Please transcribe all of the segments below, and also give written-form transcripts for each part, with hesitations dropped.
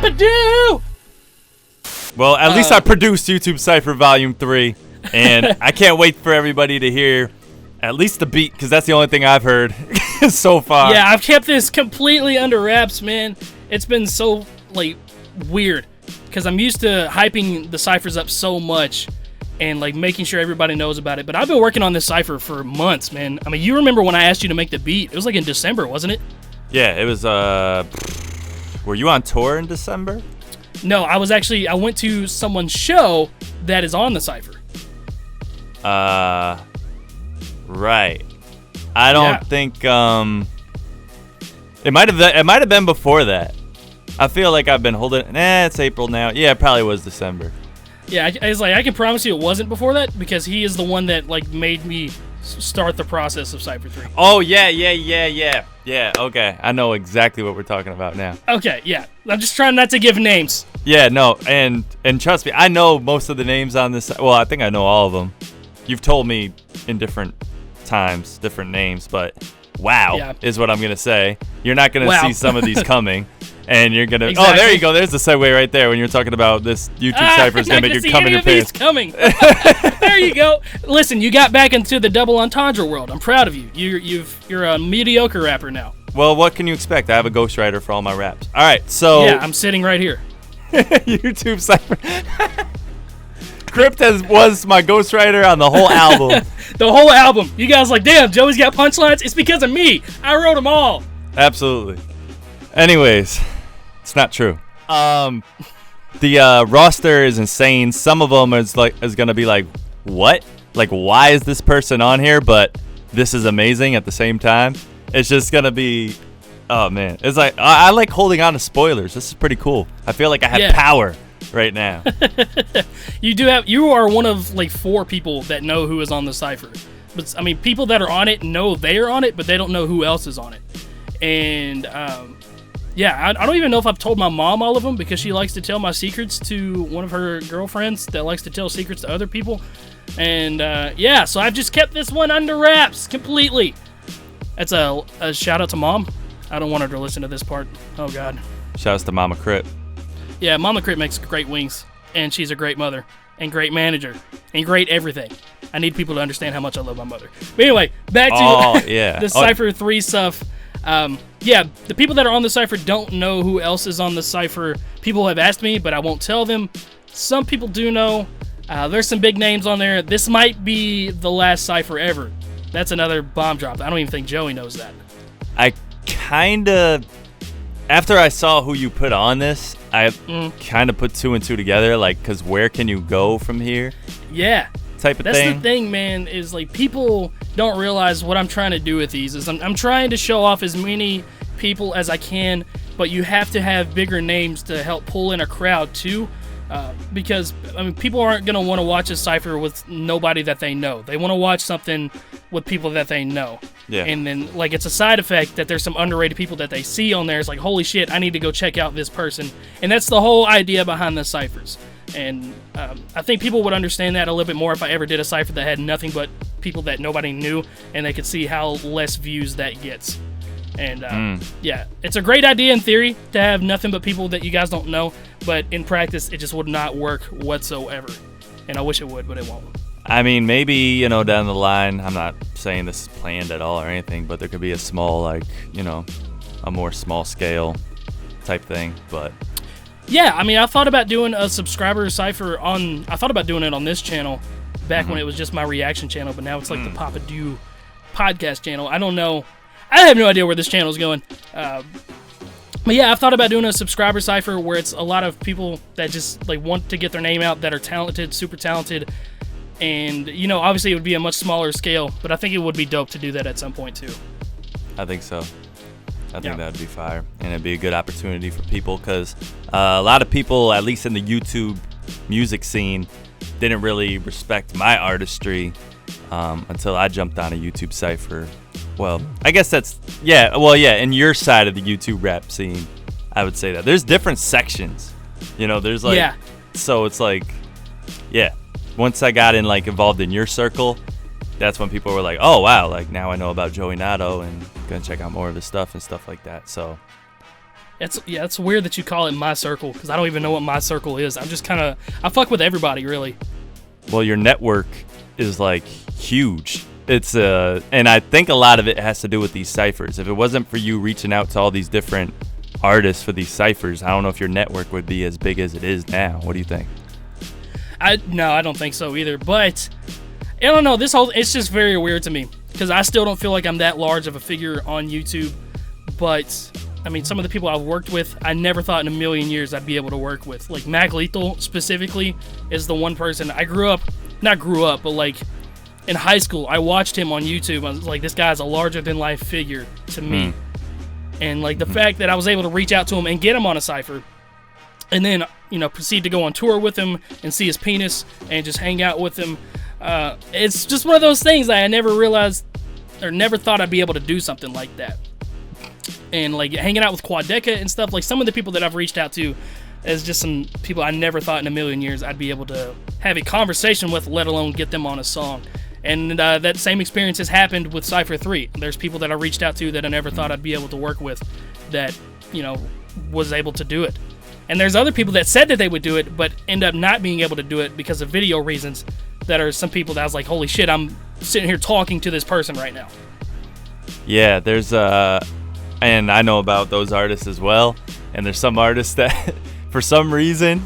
Papa Do! Well, at least I produced YouTube Cypher Volume 3, and I can't wait for everybody to hear at least the beat, because that's the only thing I've heard so far. Yeah, I've kept this completely under wraps, man. It's been so, like, weird, because I'm used to hyping the ciphers up so much and, like, making sure everybody knows about it. But I've been working on this cipher for months, man. I mean, you remember when I asked you to make the beat? It was, like, in December, wasn't it? Yeah, it was, were you on tour in December? No, I went to someone's show that is on the cipher. Right. I don't think it might have been before that. I feel like I've been holding. It's April now. Yeah, it probably was December. Yeah, I was like, I can promise you it wasn't before that, because he is the one that, like, made me start the process of Cypher 3. Oh yeah. Okay, I know exactly what we're talking about now. Okay, yeah. I'm just trying not to give names. Yeah, no, and trust me, I know most of the names on this. Well, I think I know all of them. You've told me in different times, different names, but wow is what I'm gonna say. You're not gonna see some of these coming, and you're gonna. Exactly. Oh, there you go. There's the segue right there when you're talking about this YouTube Cypher is gonna make you come in your pants. Coming. There you go. Listen, you got back into the double entendre world. I'm proud of you. You're a mediocre rapper now. Well, what can you expect? I have a ghostwriter for all my raps. All right, so yeah, I'm sitting right here. YouTube Cypher. Crypt was my ghostwriter on the whole album. The whole album. You guys like, damn, Joey's got punchlines? It's because of me. I wrote them all. Absolutely. Anyways, it's not true. The roster is insane. Some of them is going to be like, what? Like, why is this person on here? But this is amazing at the same time. It's just going to be, oh, man. It's like, I like holding on to spoilers. This is pretty cool. I feel like I have power right now. You are one of like 4 people that know who is on the cipher. But I mean, people that are on it know they are on it, but they don't know who else is on it. And I don't even know if I've told my mom all of them, because she likes to tell my secrets to one of her girlfriends that likes to tell secrets to other people. And so I've just kept this one under wraps completely. That's a shout out to Mom. I don't want her to listen to this part. Oh God. Shouts to Mama Crypt. Yeah, Mama Crypt makes great wings, and she's a great mother, and great manager, and great everything. I need people to understand how much I love my mother. But anyway, back to the Cypher 3 stuff. The people that are on the Cypher don't know who else is on the Cypher. People have asked me, but I won't tell them. Some people do know. There's some big names on there. This might be the last Cypher ever. That's another bomb drop. I don't even think Joey knows that. I kind of... After I saw who you put on this, I kind of put 2 and 2 together, like, because where can you go from here? Yeah. Type of thing. That's the thing, man, is like people don't realize what I'm trying to do with these. Is I'm trying to show off as many people as I can, but you have to have bigger names to help pull in a crowd too. Because, I mean, people aren't going to want to watch a cipher with nobody that they know. They want to watch something with people that they know. Yeah. And then, like, it's a side effect that there's some underrated people that they see on there. It's like, holy shit, I need to go check out this person. And that's the whole idea behind the ciphers. And I think people would understand that a little bit more if I ever did a cipher that had nothing but people that nobody knew, and they could see how less views that gets. And it's a great idea in theory to have nothing but people that you guys don't know, but in practice it just would not work whatsoever. And I wish it would, but it won't. I mean, maybe, down the line, I'm not saying this is planned at all or anything, but there could be a small, a more small scale type thing, but... Yeah, I mean, I thought about doing a subscriber cipher I thought about doing it on this channel back when it was just my reaction channel, but now it's like the Papa Do podcast channel. I don't know. I have no idea where this channel is going. But yeah, I've thought about doing a subscriber cipher where it's a lot of people that just like want to get their name out, that are talented, super talented. And, obviously it would be a much smaller scale, but I think it would be dope to do that at some point too. I think so. I think that would be fire. And it'd be a good opportunity for people because a lot of people, at least in the YouTube music scene, didn't really respect my artistry until I jumped on a YouTube Cypher. Well, I guess that's, in your side of the YouTube rap scene, I would say that. There's different sections, there's like, so it's like, once I got involved in your circle, that's when people were like, oh, wow, now I know about Joey Nato and gonna check out more of his stuff and stuff like that. So, It's weird that you call it my circle, because I don't even know what my circle is. I'm just I fuck with everybody, really. Well, your network is like huge. It's and I think a lot of it has to do with these ciphers. If it wasn't for you reaching out to all these different artists for these ciphers, I don't know if your network would be as big as it is now. What do you think? No, I don't think so either. But I don't know. It's just very weird to me, because I still don't feel like I'm that large of a figure on YouTube. But I mean, some of the people I've worked with, I never thought in a million years I'd be able to work with. Like Mac Lethal specifically is the one person not grew up, but like in high school, I watched him on YouTube. I was like, this guy's a larger than life figure to me. And like the fact that I was able to reach out to him and get him on a cypher, and then proceed to go on tour with him and see his penis and just hang out with him. It's just one of those things that I never realized or never thought I'd be able to do something like that. And like hanging out with Quadeca and stuff, like some of the people that I've reached out to is just some people I never thought in a million years I'd be able to have a conversation with, let alone get them on a song. And that same experience has happened with Cypher 3. There's people that I reached out to that I never thought I'd be able to work with that, was able to do it. And there's other people that said that they would do it, but end up not being able to do it because of video reasons. That are some people that I was like, holy shit, I'm sitting here talking to this person right now. Yeah, there's and I know about those artists as well. And there's some artists that, for some reason,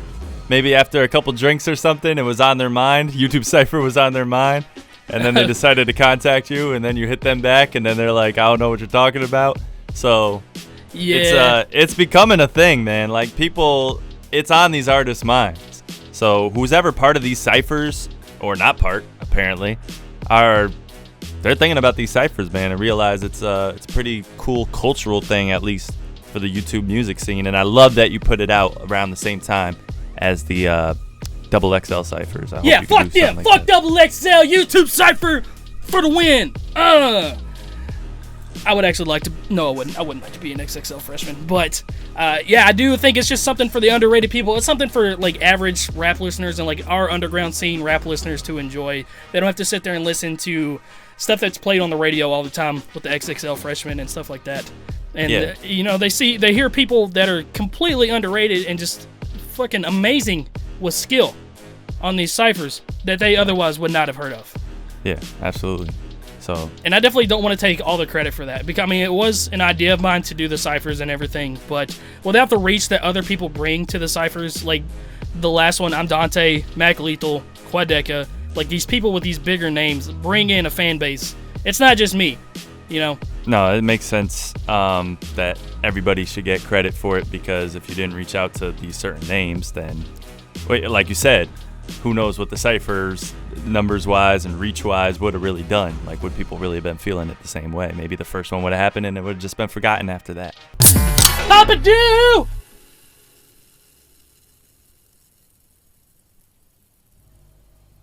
maybe after a couple drinks or something, it was on their mind. YouTube Cypher was on their mind. And then they decided to contact you, and then you hit them back, and then they're like, I don't know what you're talking about. So yeah, it's becoming a thing, man. Like people, it's on these artists' minds. So who's ever part of these ciphers, or not part, apparently, they're thinking about these ciphers, man, and realize it's a pretty cool cultural thing, at least for the YouTube music scene. And I love that you put it out around the same time as the Double XL ciphers. Yeah, fuck them. Fuck Double XL. YouTube Cypher for the win. I would actually like to. No, I wouldn't. I wouldn't like to be an XXL freshman. But yeah, I do think it's just something for the underrated people. It's something for like average rap listeners and like our underground scene rap listeners to enjoy. They don't have to sit there and listen to stuff that's played on the radio all the time with the XXL freshmen and stuff like that. And they hear people that are completely underrated and just fucking amazing with skill on these ciphers that they otherwise would not have heard of. Yeah, absolutely. So, and I definitely don't want to take all the credit for that, because I mean, it was an idea of mine to do the ciphers and everything, but without the reach that other people bring to the ciphers, like the last one, I'm Dante, Mac Lethal, Quadeca, like these people with these bigger names bring in a fan base. It's not just me, No, it makes sense that everybody should get credit for it, because if you didn't reach out to these certain names, then, like you said, who knows what the ciphers, numbers-wise and reach-wise, would have really done. Like, would people really have been feeling it the same way? Maybe the first one would have happened and it would have just been forgotten after that. Papa Do!